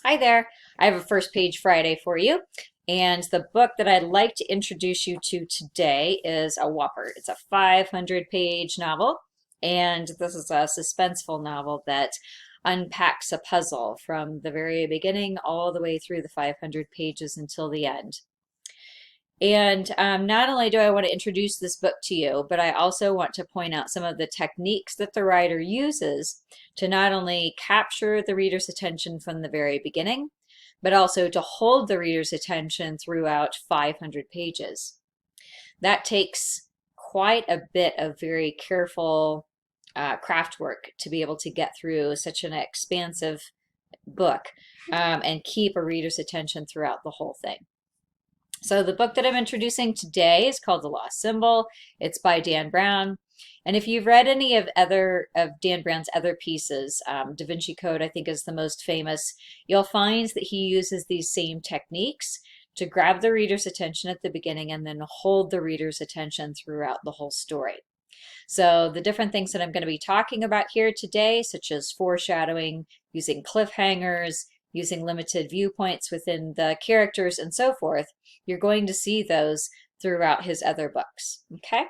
Hi there. I have a First Page Friday for you. And the book that I'd like to introduce you to today is a whopper. It's a 500-page novel, and this is a suspenseful novel that unpacks a puzzle from the very beginning all the way through the 500 pages until the end. And not only do I want to introduce this book to you, but I also want to point out some of the techniques that the writer uses to not only capture the reader's attention from the very beginning, but also to hold the reader's attention throughout 500 pages. That takes quite a bit of very careful craft work to be able to get through such an expansive book and keep a reader's attention throughout the whole thing. So the book that I'm introducing today is called The Lost Symbol. It's by Dan Brown. And if you've read any of Dan Brown's other pieces, Da Vinci Code, I think, is the most famous, you'll find that he uses these same techniques to grab the reader's attention at the beginning and then hold the reader's attention throughout the whole story. So the different things that I'm going to be talking about here today, such as foreshadowing, using cliffhangers, using limited viewpoints within the characters, and so forth, you're going to see those throughout his other books. Okay?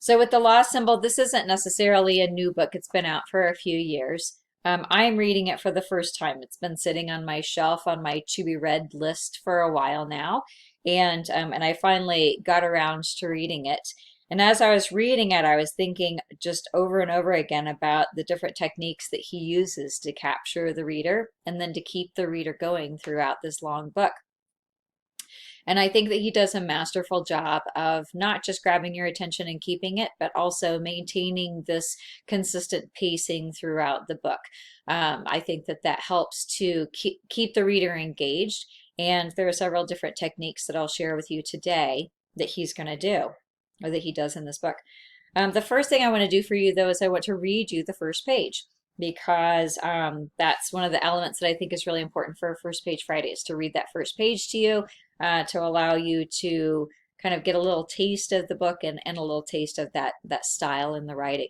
So with The Lost Symbol, this isn't necessarily a new book. It's been out for a few years. I'm reading it for the first time. It's been sitting on my shelf on my to be read list for a while now, and I finally got around to reading it. And as I was reading it, I was thinking just over and over again about the different techniques that he uses to capture the reader and then to keep the reader going throughout this long book. And I think that he does a masterful job of not just grabbing your attention and keeping it, but also maintaining this consistent pacing throughout the book. I think that that helps to keep the reader engaged. And there are several different techniques that I'll share with you today that he's going to do, or that he does in this book. The first thing I want to do for you, though, is I want to read you the first page, because that's one of the elements that I think is really important for First Page Friday, is to read that first page to you, to allow you to kind of get a little taste of the book and a little taste of that style in the writing.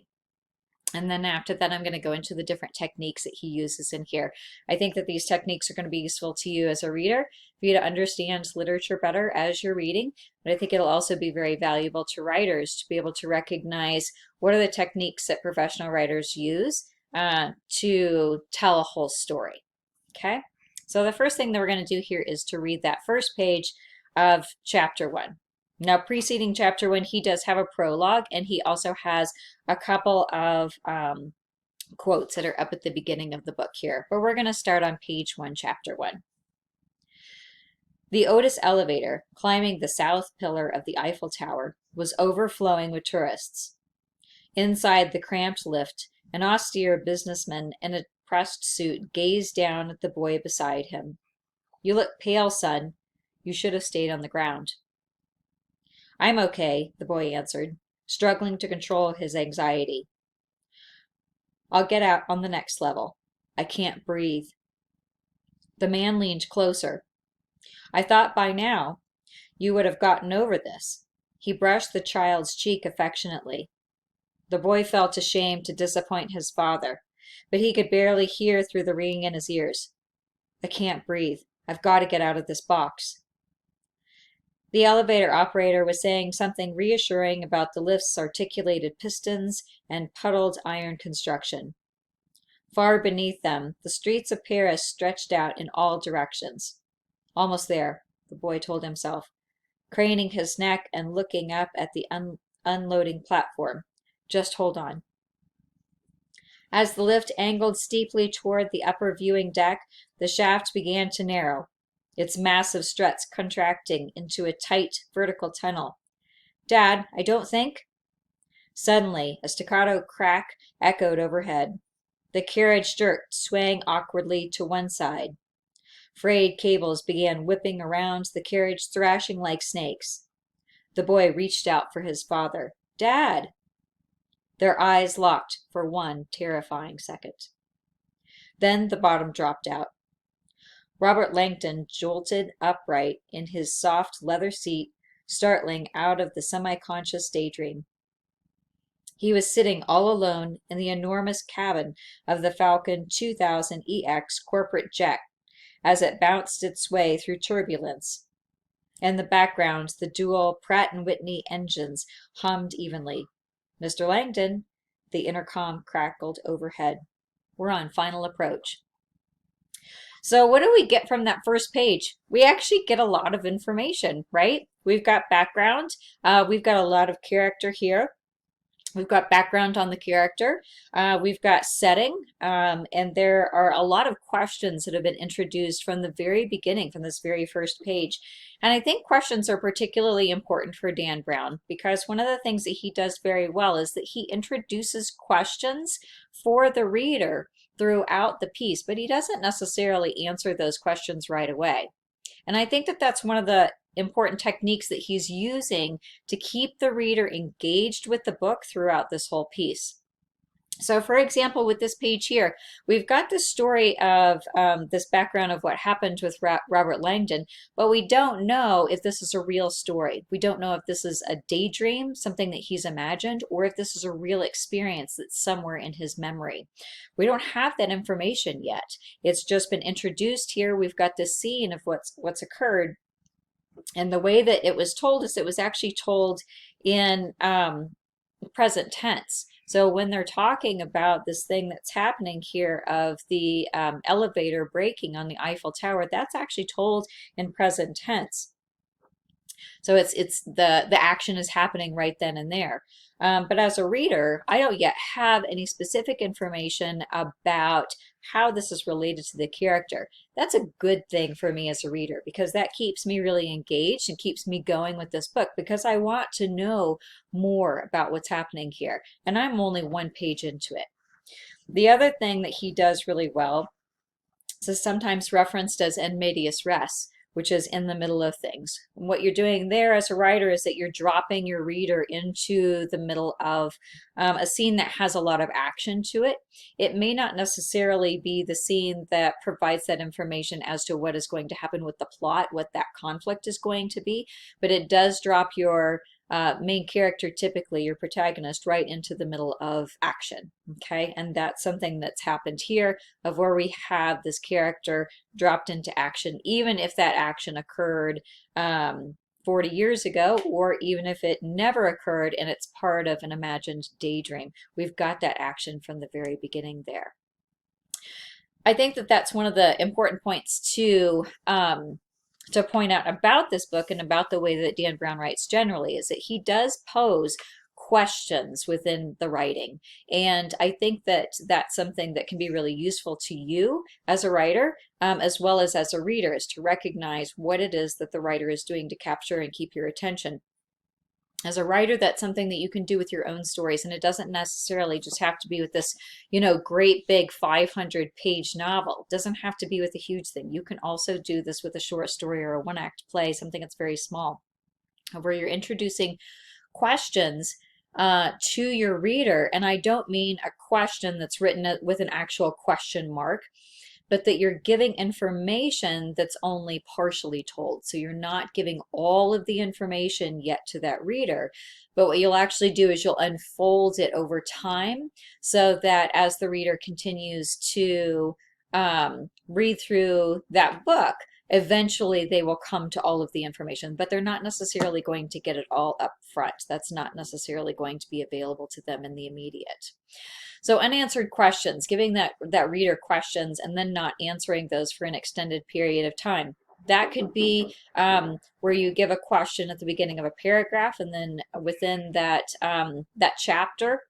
And then after that, I'm going to go into the different techniques that he uses in here. I think that these techniques are going to be useful to you as a reader, for you to understand literature better as you're reading. But I think it'll also be very valuable to writers to be able to recognize what are the techniques that professional writers use to tell a whole story. Okay? So the first thing that we're going to do here is to read that first page of chapter 1. Now, preceding chapter 1, he does have a prologue, and he also has a couple of quotes that are up at the beginning of the book here. But we're going to start on page 1, chapter 1. The Otis elevator, climbing the south pillar of the Eiffel Tower, was overflowing with tourists. Inside the cramped lift, an austere businessman in a pressed suit gazed down at the boy beside him. "You look pale, son. You should have stayed on the ground." "I'm okay," the boy answered, struggling to control his anxiety. "I'll get out on the next level. I can't breathe." The man leaned closer. "I thought by now you would have gotten over this." He brushed the child's cheek affectionately. The boy felt ashamed to disappoint his father, but he could barely hear through the ringing in his ears. "I can't breathe. I've got to get out of this box." The elevator operator was saying something reassuring about the lift's articulated pistons and puddled iron construction. Far beneath them, the streets of Paris stretched out in all directions. "Almost there," the boy told himself, craning his neck and looking up at the unloading platform. "Just hold on." As the lift angled steeply toward the upper viewing deck, the shaft began to narrow, its massive struts contracting into a tight vertical tunnel. "Dad, I don't think—" Suddenly, a staccato crack echoed overhead. The carriage jerked, swaying awkwardly to one side. Frayed cables began whipping around the carriage, thrashing like snakes. The boy reached out for his father. "Dad!" Their eyes locked for one terrifying second. Then the bottom dropped out. Robert Langdon jolted upright in his soft leather seat, startling out of the semi-conscious daydream. He was sitting all alone in the enormous cabin of the Falcon 2000EX corporate jet as it bounced its way through turbulence. In the background, the dual Pratt & Whitney engines hummed evenly. "Mr. Langdon," the intercom crackled overhead. "We're on final approach." So what do we get from that first page? We actually get a lot of information, right? We've got background. We've got a lot of character here. We've got background on the character. We've got setting, and there are a lot of questions that have been introduced from the very beginning, from this very first page. And I think questions are particularly important for Dan Brown because one of the things that he does very well is that he introduces questions for the reader throughout the piece, but he doesn't necessarily answer those questions right away. And I think that that's one of the important techniques that he's using to keep the reader engaged with the book throughout this whole piece. So for example, with this page here, we've got the story of this background of what happened with Robert Langdon, but we don't know if this is a real story. We don't know if this is a daydream, something that he's imagined, or if this is a real experience that's somewhere in his memory. We don't have that information yet. It's just been introduced here. We've got this scene of what's occurred. And the way that it was told is it was actually told in present tense. So when they're talking about this thing that's happening here of the elevator breaking on the Eiffel Tower, that's actually told in present tense. So it's the action is happening right then and there. But as a reader, I don't yet have any specific information about how this is related to the character. That's a good thing for me as a reader because that keeps me really engaged and keeps me going with this book because I want to know more about what's happening here. And I'm only one page into it. The other thing that he does really well is sometimes referenced as en medias res, which is in the middle of things. And what you're doing there as a writer is that you're dropping your reader into the middle of a scene that has a lot of action to it. It may not necessarily be the scene that provides that information as to what is going to happen with the plot, what that conflict is going to be, but it does drop your main character, typically your protagonist, right into the middle of action. Okay, and that's something that's happened here of where we have this character dropped into action, even if that action occurred 40 years ago, or even if it never occurred and it's part of an imagined daydream. We've got that action from the very beginning there. I think that that's one of the important points to point out about this book and about the way that Dan Brown writes generally is that he does pose questions within the writing. And I think that that's something that can be really useful to you as a writer, as well as a reader, is to recognize what it is that the writer is doing to capture and keep your attention. As a writer, that's something that you can do with your own stories, and it doesn't necessarily just have to be with this, great big 500-page novel. It doesn't have to be with a huge thing. You can also do this with a short story or a one-act play, something that's very small, where you're introducing questions to your reader. And I don't mean a question that's written with an actual question mark, but that you're giving information that's only partially told. So you're not giving all of the information yet to that reader, but what you'll actually do is you'll unfold it over time so that as the reader continues to read through that book, eventually they will come to all of the information, but they're not necessarily going to get it all up front. That's not necessarily going to be available to them in the immediate. So unanswered questions, giving that reader questions and then not answering those for an extended period of time. That could be where you give a question at the beginning of a paragraph, and then within that chapter,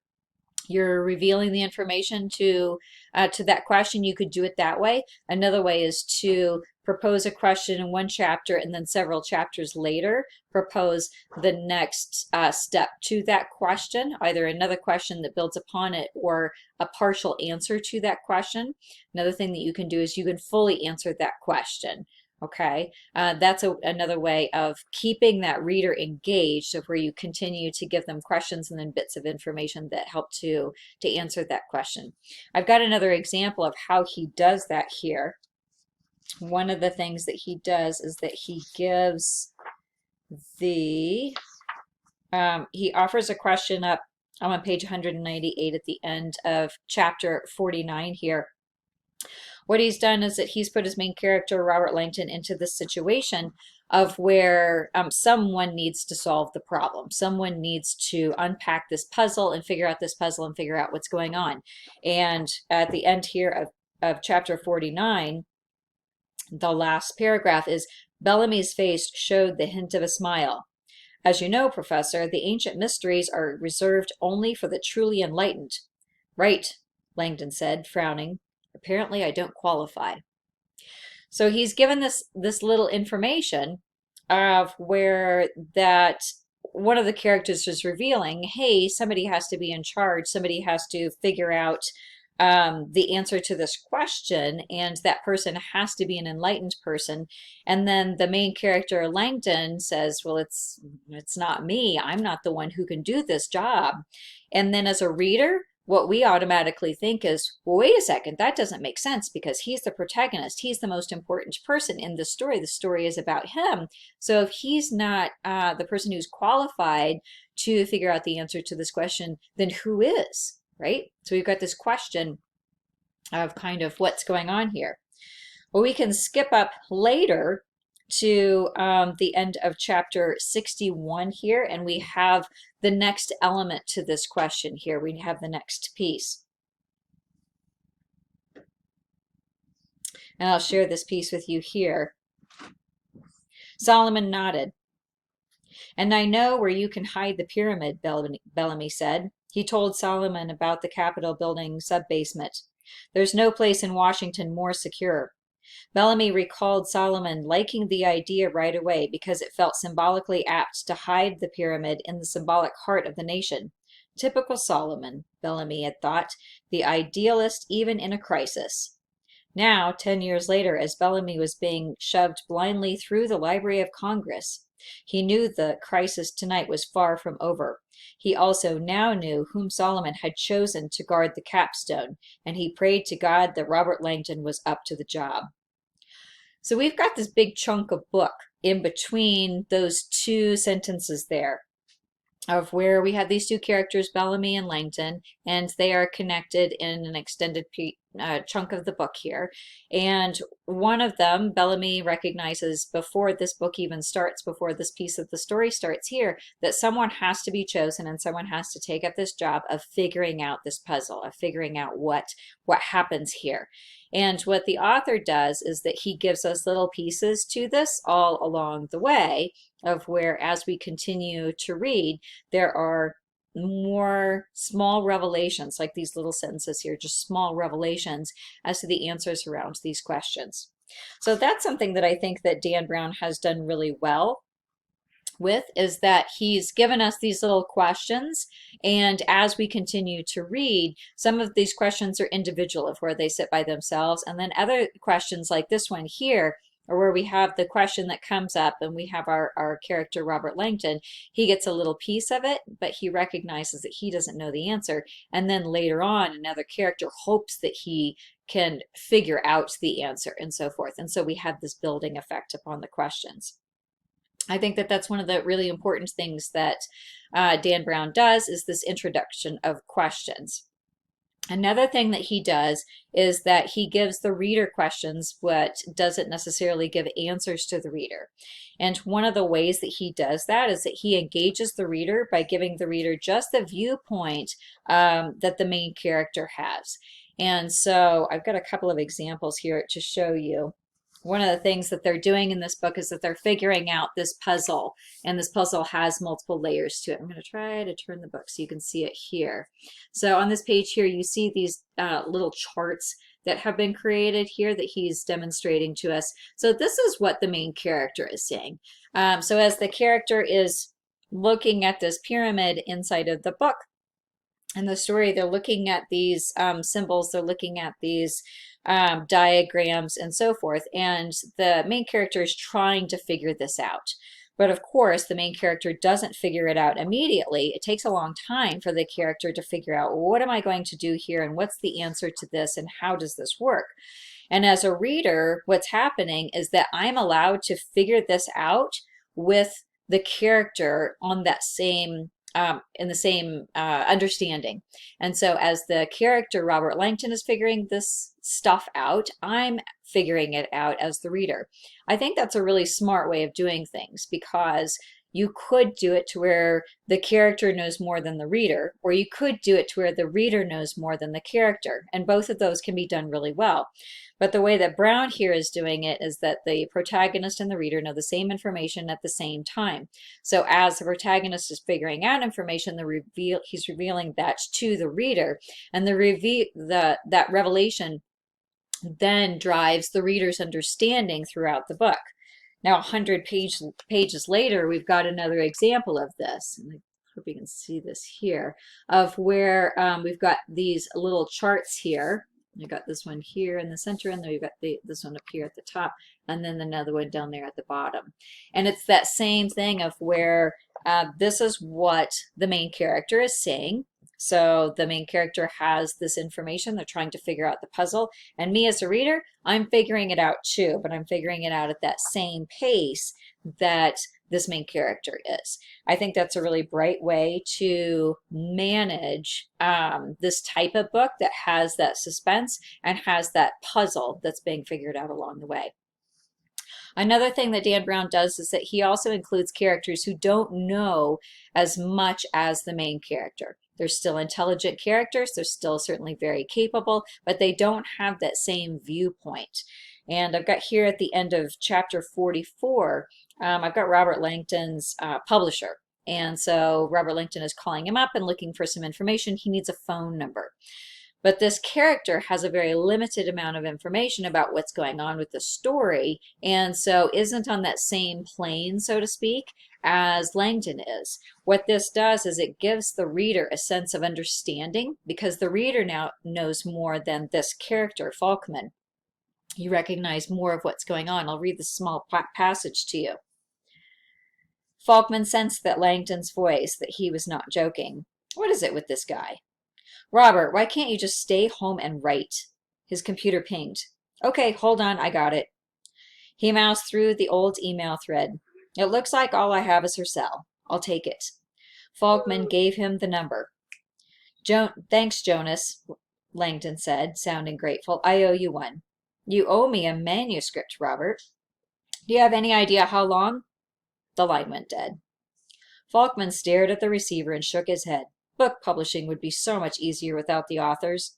you're revealing the information to that question. You could do it that way. Another way is to propose a question in one chapter and then several chapters later propose the next step to that question, either another question that builds upon it or a partial answer to that question. Another thing that you can do is you can fully answer that question. Okay, that's another way of keeping that reader engaged, of where you continue to give them questions and then bits of information that help to answer that question. I've got another example of how he does that here. One of the things that he does is that he gives he offers a question up I'm on page 198 at the end of chapter 49 here. What he's done is that he's put his main character, Robert Langton, into this situation of where someone needs to solve the problem. Someone needs to unpack this puzzle and figure out this puzzle and figure out what's going on. And at the end here of chapter 49, the last paragraph is, Bellamy's face showed the hint of a smile. As you know, Professor, the ancient mysteries are reserved only for the truly enlightened. Right, Langdon said, frowning. Apparently I don't qualify. So he's given this little information of where that one of the characters is revealing, hey, somebody has to be in charge. Somebody has to figure out the answer to this question, and that person has to be an enlightened person. And then the main character, Langdon, says, well, it's not me. I'm not the one who can do this job. And then as a reader, what we automatically think is, well, wait a second, that doesn't make sense because he's the protagonist. He's the most important person in the story. The story is about him. So if he's not the person who's qualified to figure out the answer to this question, then who is, right? So we've got this question of kind of what's going on here. Well, we can skip up later to the end of chapter 61 here, and we have the next element to this question here. We have the next piece. And I'll share this piece with you here. Solomon nodded. And I know where you can hide the pyramid, Bellamy said. He told Solomon about the Capitol building sub-basement. There's no place in Washington more secure. Bellamy recalled Solomon liking the idea right away because it felt symbolically apt to hide the pyramid in the symbolic heart of the nation. Typical Solomon, Bellamy had thought, the idealist even in a crisis. Now, 10 years later, as Bellamy was being shoved blindly through the Library of Congress, he knew the crisis tonight was far from over. He also now knew whom Solomon had chosen to guard the capstone, and he prayed to God that Robert Langdon was up to the job. So we've got this big chunk of book in between those two sentences there of where we have these two characters, Bellamy and Langton, and they are connected in an extended chunk of the book here. And one of them, Bellamy recognizes before this book even starts, before this piece of the story starts here, that someone has to be chosen and someone has to take up this job of figuring out this puzzle, of figuring out what happens here. And what the author does is that he gives us little pieces to this all along the way of where, as we continue to read, there are more small revelations, like these little sentences here, just small revelations as to the answers around these questions. So that's something that I think that Dan Brown has done really well with, is that he's given us these little questions, and as we continue to read, some of these questions are individual of where they sit by themselves, and then other questions like this one here, or where we have the question that comes up and we have our character Robert Langton, he gets a little piece of it, but he recognizes that he doesn't know the answer, and then later on another character hopes that he can figure out the answer and so forth. And so we have this building effect upon the questions. I think that that's one of the really important things that Dan Brown does, is this introduction of questions. Another thing that he does is that he gives the reader questions, but doesn't necessarily give answers to the reader. And one of the ways that he does that is that he engages the reader by giving the reader just the viewpoint that the main character has. And so I've got a couple of examples here to show you. One of the things that they're doing in this book is that they're figuring out this puzzle, and this puzzle has multiple layers to it. I'm going to try to turn the book so you can see it here. So on this page here, you see these little charts that have been created here that he's demonstrating to us. So this is what the main character is seeing. So as the character is looking at this pyramid inside of the book, in the story, they're looking at these symbols, they're looking at these diagrams and so forth, and the main character is trying to figure this out. But of course, the main character doesn't figure it out immediately. It takes a long time for the character to figure out, well, what am I going to do here, and what's the answer to this, and how does this work? And as a reader, what's happening is that I'm allowed to figure this out with the character on that same understanding. And so as the character Robert Langton is figuring this stuff out, I'm figuring it out as the reader. I think that's a really smart way of doing things, because you could do it to where the character knows more than the reader, or you could do it to where the reader knows more than the character, and both of those can be done really well. But the way that Brown here is doing it is that the protagonist and the reader know the same information at the same time. So as the protagonist is figuring out information, he's revealing that to the reader, and that revelation then drives the reader's understanding throughout the book. Now, 100 pages later, we've got another example of this. And I hope you can see this here, of where we've got these little charts here. You've got this one here in the center, and then we've got this one up here at the top, and then another one down there at the bottom. And it's that same thing of where this is what the main character is saying. So the main character has this information. They're trying to figure out the puzzle. And me as a reader, I'm figuring it out too, but I'm figuring it out at that same pace that this main character is. I think that's a really bright way to manage this type of book that has that suspense and has that puzzle that's being figured out along the way. Another thing that Dan Brown does is that he also includes characters who don't know as much as the main character. They're still intelligent characters, they're still certainly very capable, but they don't have that same viewpoint. And I've got here at the end of chapter 44, I've got Robert Langton's publisher. And so Robert Langton is calling him up and looking for some information. He needs a phone number. But this character has a very limited amount of information about what's going on with the story, and so isn't on that same plane, so to speak, as Langton is. What this does is it gives the reader a sense of understanding, because the reader now knows more than this character, Falkman. You recognize more of what's going on. I'll read this small passage to you. Falkman sensed that Langton's voice, that he was not joking. What is it with this guy? Robert, why can't you just stay home and write? His computer pinged. Okay, hold on, I got it. He moused through the old email thread. It looks like all I have is her cell. I'll take it. Falkman gave him the number. Thanks, Jonas, Langton said, sounding grateful. I owe you one. You owe me a manuscript, Robert. Do you have any idea how long? The line went dead. Falkman stared at the receiver and shook his head. Book publishing would be so much easier without the authors.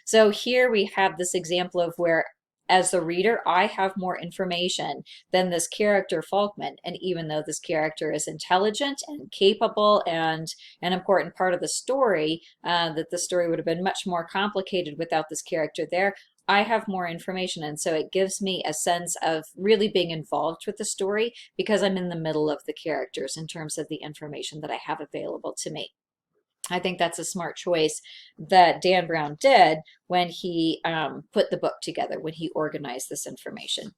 So here we have this example of where, as the reader, I have more information than this character Falkman. And even though this character is intelligent and capable and an important part of the story, that the story would have been much more complicated without this character there, I have more information. And so it gives me a sense of really being involved with the story, because I'm in the middle of the characters in terms of the information that I have available to me. I think that's a smart choice that Dan Brown did when he put the book together, when he organized this information.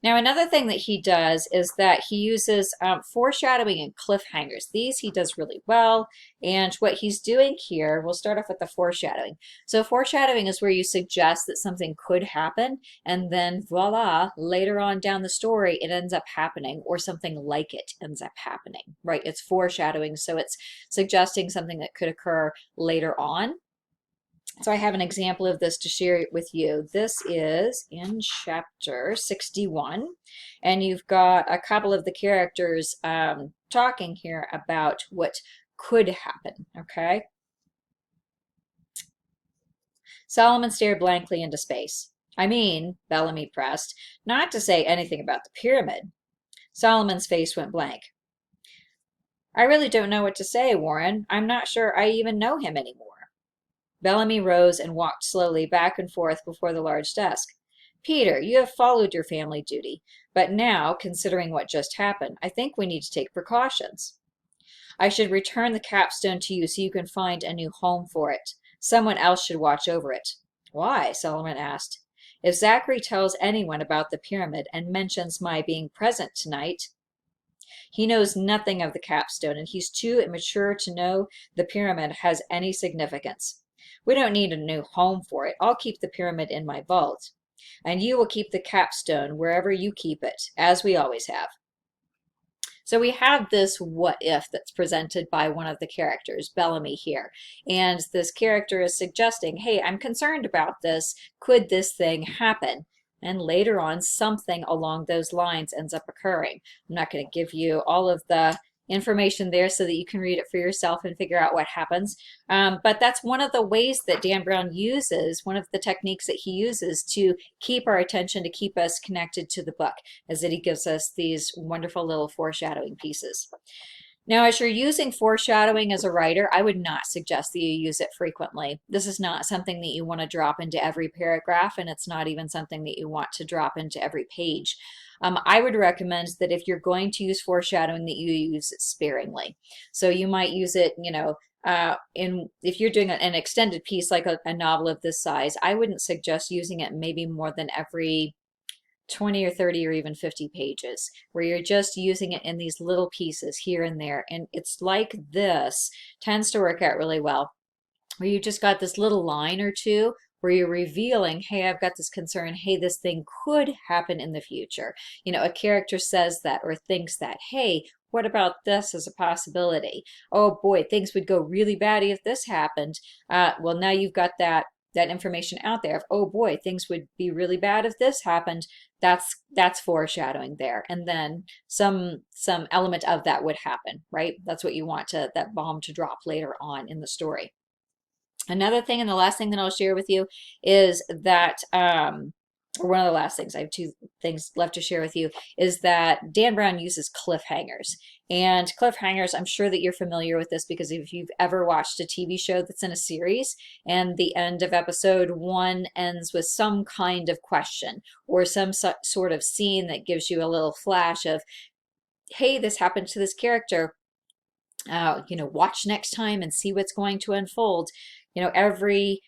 Now, another thing that he does is that he uses foreshadowing and cliffhangers. These he does really well. And what he's doing here, we'll start off with the foreshadowing. So foreshadowing is where you suggest that something could happen, and then voila, later on down the story, it ends up happening, or something like it ends up happening, right? It's foreshadowing, so it's suggesting something that could occur later on. So I have an example of this to share with you. This is in chapter 61, and you've got a couple of the characters talking here about what could happen, okay? Solomon stared blankly into space. I mean, Bellamy pressed, not to say anything about the pyramid. Solomon's face went blank. I really don't know what to say, Warren. I'm not sure I even know him anymore. Bellamy rose and walked slowly back and forth before the large desk. Peter, you have followed your family duty, but now, considering what just happened, I think we need to take precautions. I should return the capstone to you so you can find a new home for it. Someone else should watch over it. Why? Solomon asked. If Zachary tells anyone about the pyramid and mentions my being present tonight, he knows nothing of the capstone, and he's too immature to know the pyramid has any significance. We don't need a new home for it. I'll keep the pyramid in my vault, and you will keep the capstone wherever you keep it, as we always have. So we have this what if that's presented by one of the characters, Bellamy here. And this character is suggesting, hey, I'm concerned about this. Could this thing happen? And later on, something along those lines ends up occurring. I'm not going to give you all of the information there so that you can read it for yourself and figure out what happens. But that's one of the ways that Dan Brown uses, one of the techniques that he uses to keep our attention, to keep us connected to the book, is that he gives us these wonderful little foreshadowing pieces. Now, as you're using foreshadowing as a writer, I would not suggest that you use it frequently. This is not something that you want to drop into every paragraph, and it's not even something that you want to drop into every page. I would recommend that if you're going to use foreshadowing, that you use it sparingly. So you might use it, if you're doing an extended piece like a novel of this size, I wouldn't suggest using it maybe more than every 20 or 30 or even 50 pages, where you're just using it in these little pieces here and there. And it's like this tends to work out really well, where you just got this little line or two where you're revealing, hey, I've got this concern, hey, this thing could happen in the future. A character says that or thinks that, hey, what about this as a possibility? Oh boy, things would go really bad if this happened. Well, now you've got that information out there of, oh boy, things would be really bad if this happened. That's foreshadowing there. And then some element of that would happen, right? That's what you want that bomb to drop later on in the story. Another thing, and the last thing that I'll share with you, is that or one of the last things, I have two things left to share with you, is that Dan Brown uses cliffhangers. And cliffhangers, I'm sure that you're familiar with this, because if you've ever watched a TV show that's in a series and the end of episode 1 ends with some kind of question or some sort of scene that gives you a little flash of, hey, this happened to this character, watch next time and see what's going to unfold. Every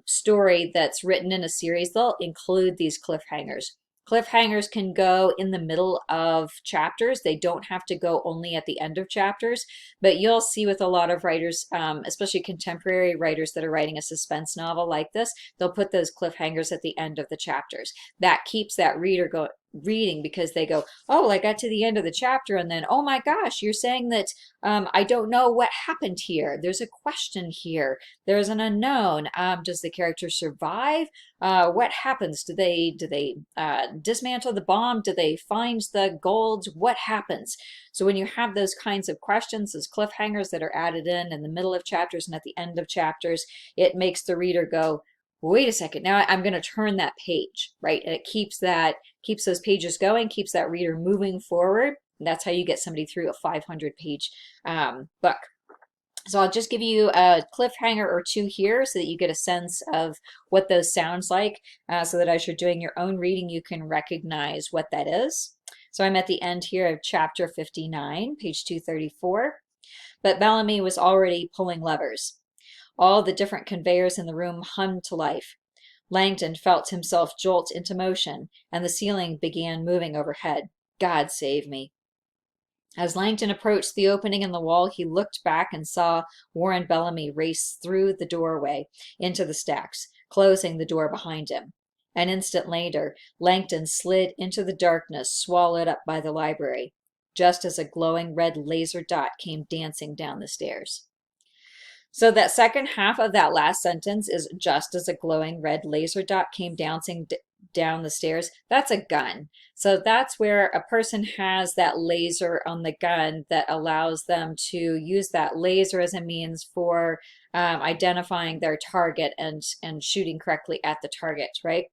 story that's written in a series, they'll include these cliffhangers. Cliffhangers can go in the middle of chapters. They don't have to go only at the end of chapters, but you'll see with a lot of writers, especially contemporary writers that are writing a suspense novel like this, they'll put those cliffhangers at the end of the chapters. That keeps that reader reading, because they go, oh, I got to the end of the chapter, and then, oh my gosh, you're saying that I don't know what happened here. There's a question here. There's an unknown. Does the character survive? What happens? Do they dismantle the bomb? Do they find the gold? What happens? So when you have those kinds of questions, those cliffhangers that are added in the middle of chapters and at the end of chapters, it makes the reader go, wait a second, now I'm going to turn that page, right? And it keeps those pages going, keeps that reader moving forward. And that's how you get somebody through a 500-page book. So I'll just give you a cliffhanger or two here so that you get a sense of what those sounds like, so that as you're doing your own reading, you can recognize what that is. So I'm at the end here of chapter 59, page 234. But Bellamy was already pulling levers. All the different conveyors in the room hummed to life. Langton felt himself jolt into motion, and the ceiling began moving overhead. God save me. As Langton approached the opening in the wall, he looked back and saw Warren Bellamy race through the doorway into the stacks, closing the door behind him. An instant later, Langton slid into the darkness, swallowed up by the library, just as a glowing red laser dot came dancing down the stairs. So that second half of that last sentence is just as a glowing red laser dot came dancing down the stairs. That's a gun. So that's where a person has that laser on the gun that allows them to use that laser as a means for identifying their target and shooting correctly at the target, right?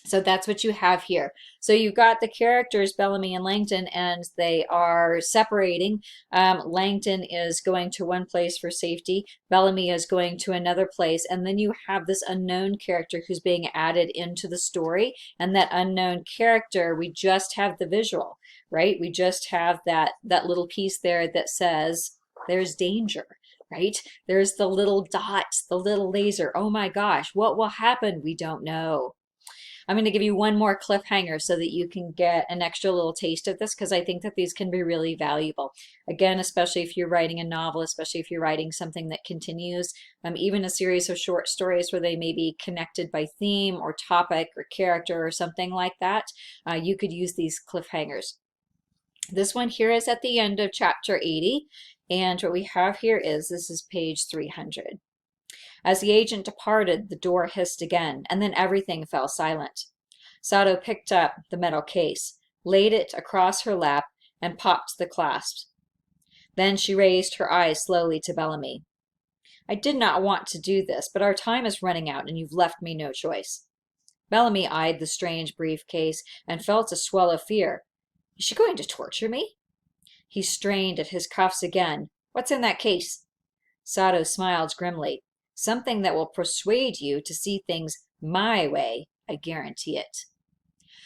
So that's what you have here. So you've got the characters, Bellamy and Langton, and they are separating. Langton is going to one place for safety. Bellamy is going to another place. And then you have this unknown character who's being added into the story. And that unknown character, we just have the visual, right? We just have that little piece there that says there's danger. Right? There's the little dots, the little laser. Oh my gosh, what will happen? We don't know. I'm going to give you one more cliffhanger so that you can get an extra little taste of this, because I think that these can be really valuable. Again, especially if you're writing a novel, especially if you're writing something that continues, even a series of short stories where they may be connected by theme or topic or character or something like that, you could use these cliffhangers. This one here is at the end of chapter 80, and what we have here is, this is page 300. As the agent departed, the door hissed again, and then everything fell silent. Sato picked up the metal case, laid it across her lap, and popped the clasp. Then she raised her eyes slowly to Bellamy. I did not want to do this, but our time is running out, and you've left me no choice. Bellamy eyed the strange briefcase and felt a swell of fear. Is she going to torture me? He strained at his cuffs again. What's in that case? Sato smiled grimly. Something that will persuade you to see things my way. I guarantee it.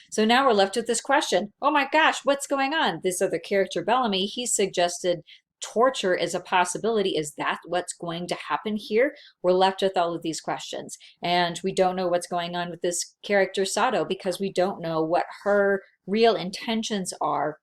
So now we're left with this question. Oh my gosh, what's going on? This other character, Bellamy, he suggested torture is a possibility. Is that what's going to happen here? We're left with all of these questions. And we don't know what's going on with this character, Sato, because we don't know what her real intentions are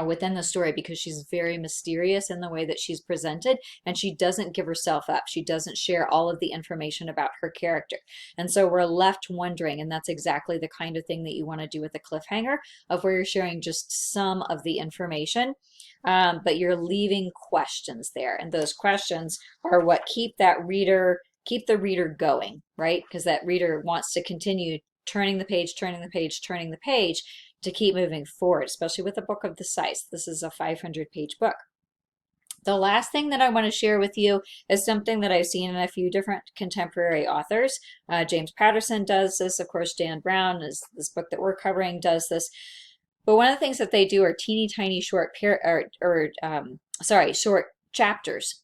within the story, because she's very mysterious in the way that she's presented, and she doesn't give herself up. She doesn't share all of the information about her character. And so we're left wondering, and that's exactly the kind of thing that you want to do with a cliffhanger, of where you're sharing just some of the information, but you're leaving questions there. And those questions are what keep the reader going, right? Because that reader wants to continue turning the page, turning the page, turning the page, to keep moving forward, especially with a book of this size. This is a 500-page book. The last thing that I want to share with you is something that I've seen in a few different contemporary authors. James Patterson does this. Of course, Dan Brown, is this book that we're covering, does this. But one of the things that they do are teeny tiny short short chapters.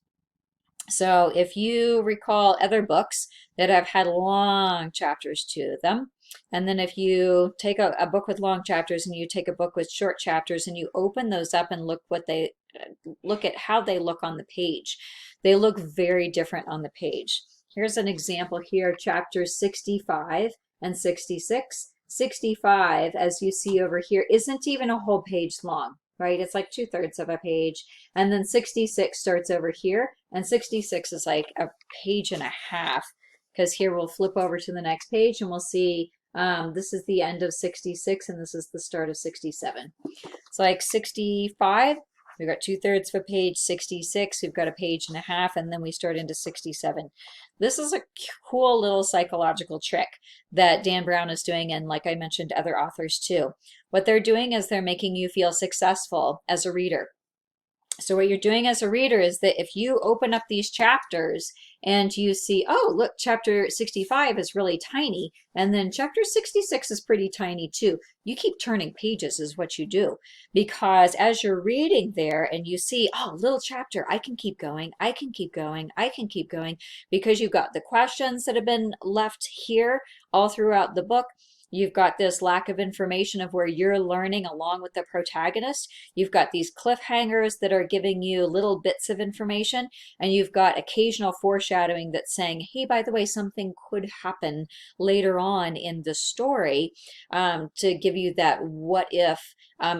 So if you recall other books that have had long chapters to them, and then if you take a book with long chapters and you take a book with short chapters and you open those up and look at how they look on the page, they look very different on the page. Here's an example here, chapters 65 and 66. 65, as you see over here, isn't even a whole page long, right? It's like 2/3 of a page. And then 66 starts over here, and 66 is like a page and a half, because here we'll flip over to the next page and we'll see this is the end of 66 and this is the start of 67. It's like 65, we've got 2/3 of a page. 66, we've got a page and a half, and then we start into 67. This is a cool little psychological trick that Dan Brown is doing, and like I mentioned, other authors too. What they're doing is they're making you feel successful as a reader. So what you're doing as a reader is that if you open up these chapters and you see, oh, look, chapter 65 is really tiny, and then chapter 66 is pretty tiny too, you keep turning pages is what you do. Because as you're reading there and you see, oh, little chapter, I can keep going, I can keep going, I can keep going, because you've got the questions that have been left here all throughout the book. You've got this lack of information of where you're learning along with the protagonist. You've got these cliffhangers that are giving you little bits of information, and you've got occasional foreshadowing that's saying, hey, by the way, something could happen later on in the story, to give you that what if,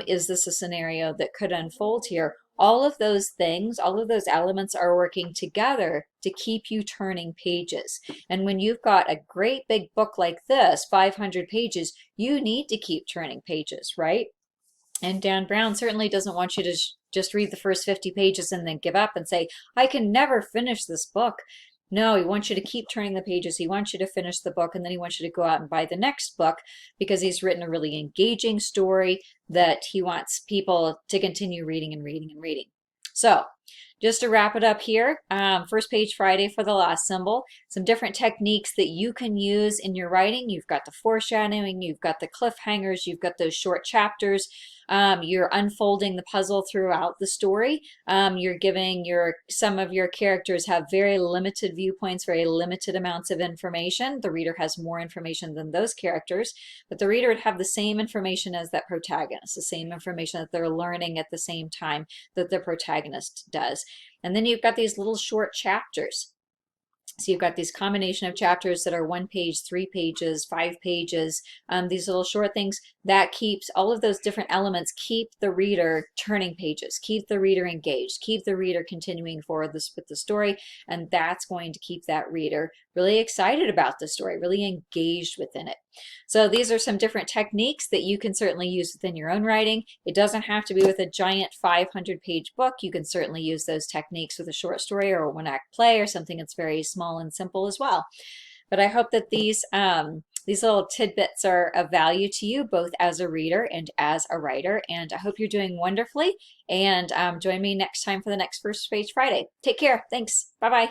is this a scenario that could unfold here? All of those things, all of those elements are working together to keep you turning pages. And when you've got a great big book like this, 500 pages, you need to keep turning pages, right? And Dan Brown certainly doesn't want you to just read the first 50 pages and then give up and say, I can never finish this book. No, he wants you to keep turning the pages. He wants you to finish the book, and then he wants you to go out and buy the next book, because he's written a really engaging story that he wants people to continue reading and reading and reading. So just to wrap it up here, First Page Friday for the last symbol, some different techniques that you can use in your writing. You've got the foreshadowing, you've got the cliffhangers, you've got those short chapters. You're unfolding the puzzle throughout the story. You're giving some of your characters have very limited viewpoints, very limited amounts of information. The reader has more information than those characters, but the reader would have the same information as that protagonist, the same information that they're learning at the same time that the protagonist does. And then you've got these little short chapters. So you've got these combination of chapters that are 1 page, 3 pages, 5 pages, these little short things that keeps all of those different elements, keep the reader turning pages, keep the reader engaged, keep the reader continuing forward with the story. And that's going to keep that reader really excited about the story, really engaged within it. So these are some different techniques that you can certainly use within your own writing. It doesn't have to be with a giant 500-page book. You can certainly use those techniques with a short story or a one-act play or something that's very small and simple as well. But I hope that these little tidbits are of value to you, both as a reader and as a writer. And I hope you're doing wonderfully. And join me next time for the next First Page Friday. Take care. Thanks. Bye-bye.